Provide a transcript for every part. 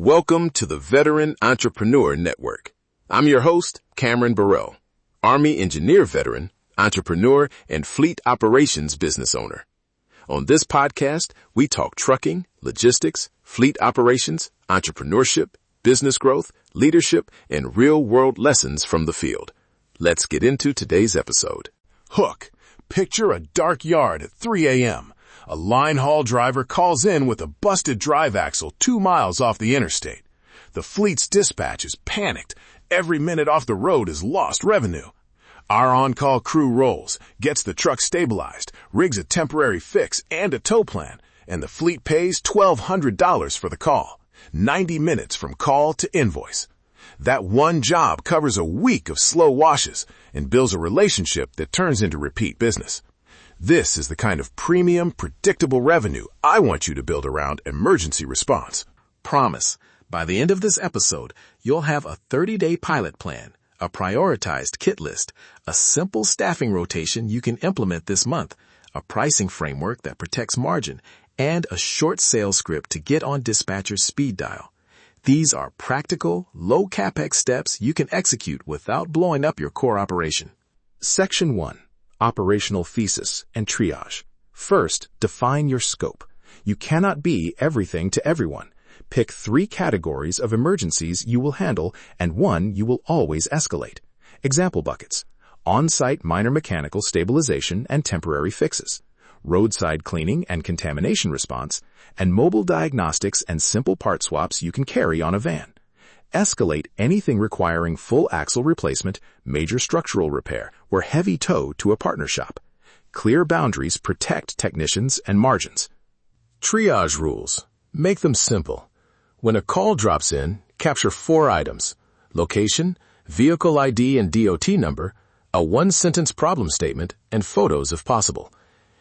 Welcome to the Veteran Entrepreneur Network. I'm your host, Cameron Burrell, Army engineer veteran, entrepreneur, and fleet operations business owner. On this podcast, we talk trucking, logistics, fleet operations, entrepreneurship, business growth, leadership, and real-world lessons from the field. Let's get into today's episode. Hook. Picture a dark yard at 3 a.m. A line haul driver calls in with a busted drive axle 2 miles off the interstate. The fleet's dispatch is panicked. Every minute off the road is lost revenue. Our on-call crew rolls, gets the truck stabilized, rigs a temporary fix and a tow plan, and the fleet pays $1,200 for the call. 90 minutes from call to invoice. That one job covers a week of slow washes and builds a relationship that turns into repeat business. This is the kind of premium, predictable revenue I want you to build around emergency response. Promise, by the end of this episode, you'll have a 30-day pilot plan, a prioritized kit list, a simple staffing rotation you can implement this month, a pricing framework that protects margin, and a short sales script to get on dispatcher's speed dial. These are practical, low capex steps you can execute without blowing up your core operation. Section 1. Operational thesis and triage. First, define your scope. You cannot be everything to everyone. Pick 3 categories of emergencies you will handle and 1 you will always escalate. Example buckets: on-site minor mechanical stabilization and temporary fixes, roadside cleaning and contamination response, and mobile diagnostics and simple part swaps you can carry on a van. Escalate anything requiring full axle replacement, major structural repair, or heavy tow to a partner shop. Clear boundaries protect technicians and margins. Triage rules. Make them simple. When a call drops in, capture 4 items: location, vehicle ID and DOT number, a 1-sentence problem statement, and photos if possible.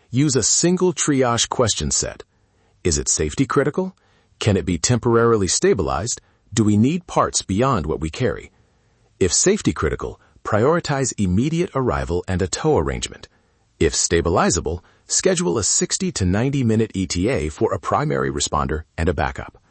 Use a single triage question set. Is it safety critical? Can it be temporarily stabilized? Do we need parts beyond what we carry? If safety critical, prioritize immediate arrival and a tow arrangement. If stabilizable, schedule a 60 to 90 minute ETA for a primary responder and a backup.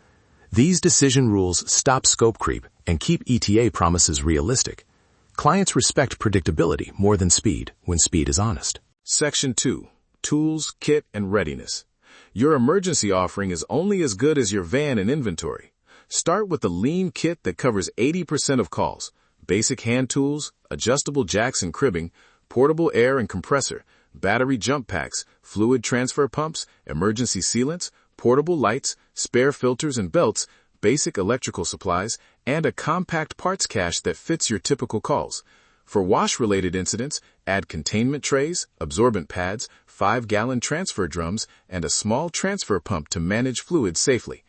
These decision rules stop scope creep and keep ETA promises realistic. Clients respect predictability more than speed when speed is honest. Section 2. Tools, kit, and readiness. Your emergency offering is only as good as your van and inventory. Start with the lean kit that covers 80% of calls: basic hand tools, adjustable jacks and cribbing, portable air and compressor, battery jump packs, fluid transfer pumps, emergency sealants, portable lights, spare filters and belts, basic electrical supplies, and a compact parts cache that fits your typical calls. For wash-related incidents, add containment trays, absorbent pads, 5-gallon transfer drums, and a small transfer pump to manage fluids safely.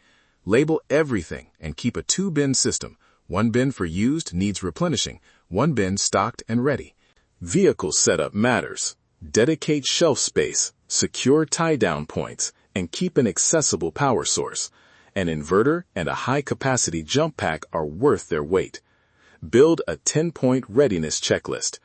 Label everything and keep a 2-bin system. 1 bin for used needs replenishing, 1 bin stocked and ready. Vehicle setup matters. Dedicate shelf space, secure tie-down points, and keep an accessible power source. An inverter and a high-capacity jump pack are worth their weight. Build a 10-point readiness checklist: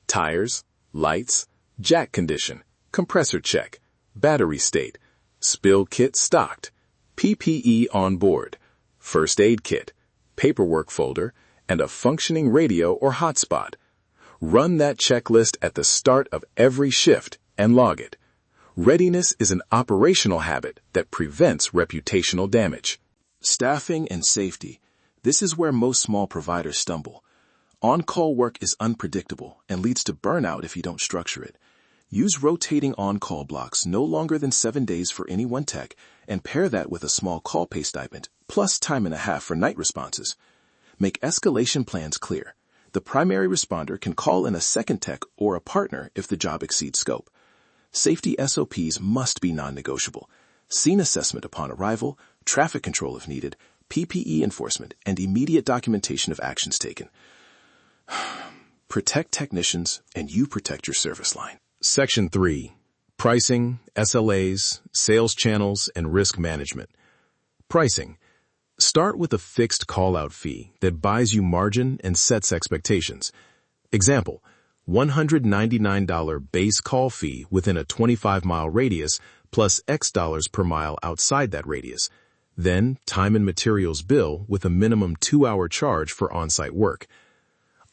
tires, lights, jack condition, compressor check, battery state, spill kit stocked, PPE on board, first aid kit, paperwork folder, and a functioning radio or hotspot. Run that checklist at the start of every shift and log it. Readiness is an operational habit that prevents reputational damage. Staffing and safety. This is where most small providers stumble. On-call work is unpredictable and leads to burnout if you don't structure it. Use rotating on-call blocks no longer than 7 days for any one tech, and pair that with a small call pay stipend, plus time and a half for night responses. Make escalation plans clear. The primary responder can call in a second tech or a partner if the job exceeds scope. Safety SOPs must be non-negotiable. Scene assessment upon arrival, traffic control if needed, PPE enforcement, and immediate documentation of actions taken. Protect technicians, and you protect your service line. Section 3. Pricing, SLAs, sales channels, and risk management. Pricing. Start with a fixed call-out fee that buys you margin and sets expectations. Example: $199 base call fee within a 25-mile radius plus X dollars per mile outside that radius. Then, time and materials bill with a minimum 2-hour charge for on-site work.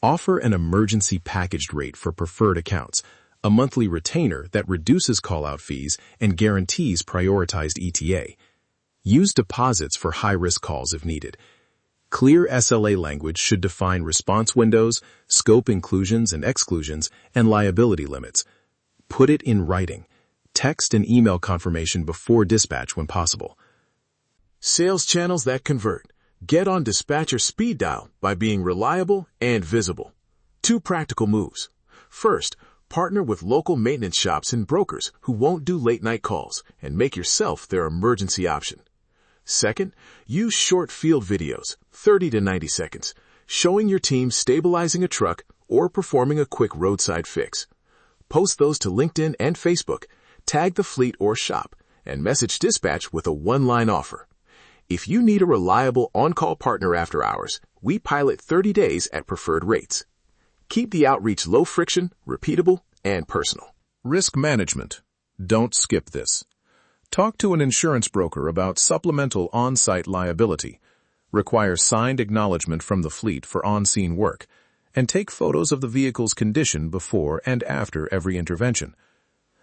Offer an emergency packaged rate for preferred accounts, a monthly retainer that reduces call-out fees and guarantees prioritized ETA. Use deposits for high-risk calls if needed. Clear SLA language should define response windows, scope inclusions and exclusions, and liability limits. Put it in writing. Text and email confirmation before dispatch when possible. Sales channels that convert. Get on dispatcher speed dial by being reliable and visible. 2 practical moves. First, partner with local maintenance shops and brokers who won't do late-night calls and make yourself their emergency option. Second, use short field videos, 30 to 90 seconds, showing your team stabilizing a truck or performing a quick roadside fix. Post those to LinkedIn and Facebook, tag the fleet or shop, and message dispatch with a one-line offer. If you need a reliable on-call partner after hours, we pilot 30 days at preferred rates. Keep the outreach low friction, repeatable, and personal. Risk management. Don't skip this. Talk to an insurance broker about supplemental on-site liability. Require signed acknowledgement from the fleet for on-scene work, and take photos of the vehicle's condition before and after every intervention.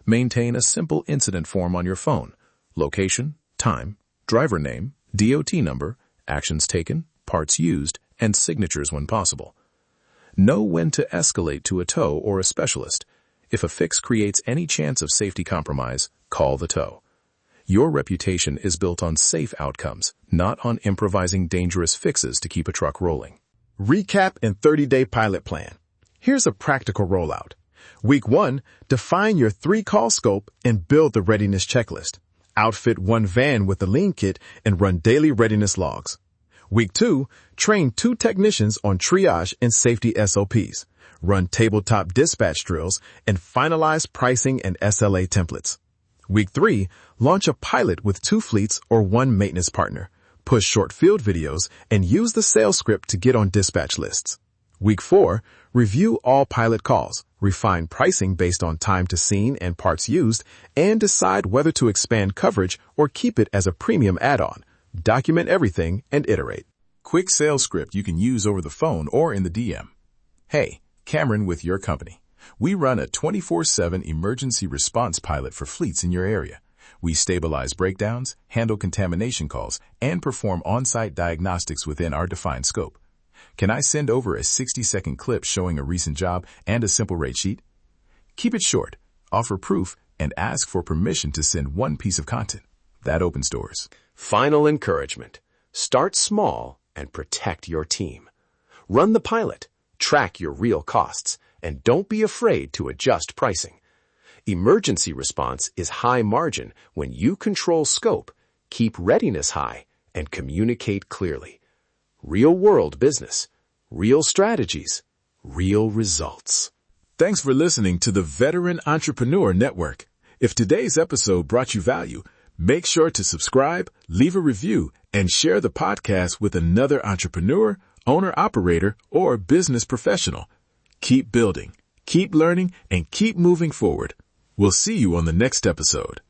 Maintain a simple incident form on your phone: location, time, driver name, DOT number, actions taken, parts used, and signatures when possible. Know when to escalate to a tow or a specialist. If a fix creates any chance of safety compromise, call the tow. Your reputation is built on safe outcomes, not on improvising dangerous fixes to keep a truck rolling. Recap and 30-day pilot plan. Here's a practical rollout. Week 1, define your 3-call scope and build the readiness checklist. Outfit 1 van with the lean kit and run daily readiness logs. Week 2, train 2 technicians on triage and safety SOPs. Run tabletop dispatch drills and finalize pricing and SLA templates. Week 3, launch a pilot with 2 fleets or 1 maintenance partner. Push short field videos and use the sales script to get on dispatch lists. Week 4, review all pilot calls, refine pricing based on time to scene and parts used, and decide whether to expand coverage or keep it as a premium add-on. Document everything and iterate. Quick sales script you can use over the phone or in the DM. Hey, Cameron with your company. We run a 24/7 emergency response pilot for fleets in your area. We stabilize breakdowns, handle contamination calls, and perform on-site diagnostics within our defined scope. Can I send over a 60-second clip showing a recent job and a simple rate sheet? Keep it short, offer proof, and ask for permission to send 1 piece of content. That opens doors. Final encouragement. Start small and protect your team. Run the pilot, track your real costs, and don't be afraid to adjust pricing. Emergency response is high margin when you control scope, keep readiness high, and communicate clearly. Real-world business, real strategies, real results. Thanks for listening to the Veteran Entrepreneur Network. If today's episode brought you value, make sure to subscribe, leave a review, and share the podcast with another entrepreneur, owner-operator, or business professional. Keep building, keep learning, and keep moving forward. We'll see you on the next episode.